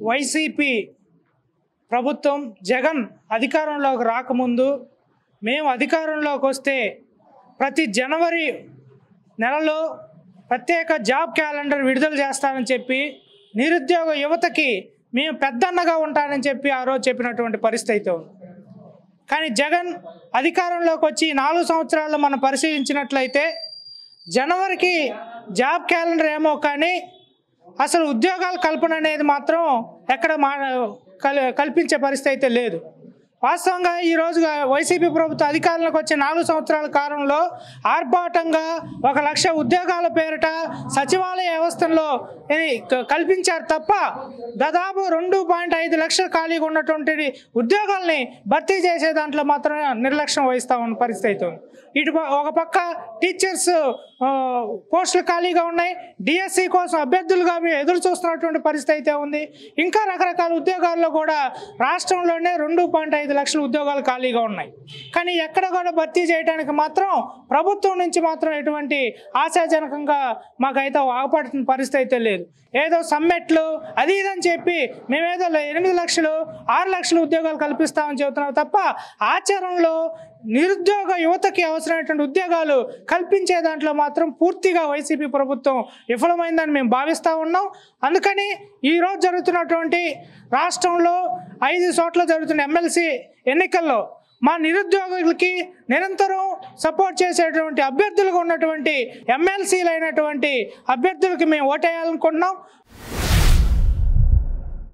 YCP ప్రభుత్వం జగన్ అధికారంలోకి రాకముందు మేము అధికారంలోకి వస్తే ప్రతి జనవరి నెలలో ప్రత్యేక జాబ్ క్యాలెండర్ విడుదల చేస్తానని చెప్పి నిరుద్యోగ యువతకి మేము పెద్దన్నగా ఉంటానని చెప్పి ఆ రోజు చెప్పినటువంటి పరిస్థితి ఉంది. కానీ జగన్ అధికారంలోకి వచ్చి 4 సంవత్సరాల్లో మనం పరిశీలించినట్లయితే జనవరికి జాబ్ క్యాలెండర్ ఏమో కానీ అసలు ఉద్యోగాల కల్పన అనేది మాత్రం ఎక్కడ కల్పించే పరిస్థితి అయితే లేదు. వాస్తవంగా ఈరోజు వైసీపీ ప్రభుత్వం అధికారంలోకి వచ్చే 4 సంవత్సరాల కాలంలో ఆర్భాటంగా 1,00,000 ఉద్యోగాల పేరిట సచివాలయ వ్యవస్థలో కల్పించారు తప్ప దాదాపు 2.5 లక్షల ఖాళీగా ఉన్నటువంటి ఉద్యోగాల్ని భర్తీ చేసే దాంట్లో మాత్రం నిర్లక్ష్యం వహిస్తూ ఉన్న పరిస్థితి ఉంది. ఇటు ఒక పక్క టీచర్స్ పోస్టులు ఖాళీగా ఉన్నాయి, డిఎస్సి కోసం అభ్యర్థులుగా మేము ఎదురు చూస్తున్నటువంటి పరిస్థితి అయితే ఉంది. ఇంకా రకరకాల ఉద్యోగాల్లో కూడా రాష్ట్రంలోనే 2.5 లక్షల ఉద్యోగాలు ఖాళీగా ఉన్నాయి. కానీ ఎక్కడ కూడా భర్తీ చేయడానికి మాత్రం ప్రభుత్వం నుంచి మాత్రం ఎటువంటి ఆశాజనకంగా మాకైతే ఆగపడుతున్న పరిస్థితి అయితే లేదు. ఏదో సమ్మెట్లు అది ఇదని చెప్పి మేమేదో 8 లక్షలు 6 లక్షల ఉద్యోగాలు కల్పిస్తామని చెబుతున్నాం తప్ప ఆచరణలో నిరుద్యోగ యువతకి అవసరమైనటువంటి ఉద్యోగాలు కల్పించే దాంట్లో మాత్రం పూర్తిగా వైసీపీ ప్రభుత్వం విఫలమైందని మేము భావిస్తూ ఉన్నాం. అందుకని ఈరోజు జరుగుతున్నటువంటి రాష్ట్రంలో 5 చోట్ల జరుగుతున్న ఎమ్మెల్సీ ఎన్నికల్లో మా నిరుద్యోగులకి నిరంతరం సపోర్ట్ చేసేటువంటి అభ్యర్థులుగా ఉన్నటువంటి ఎమ్మెల్సీలు అయినటువంటి అభ్యర్థులకి మేము ఓటేయాలనుకుంటున్నాం.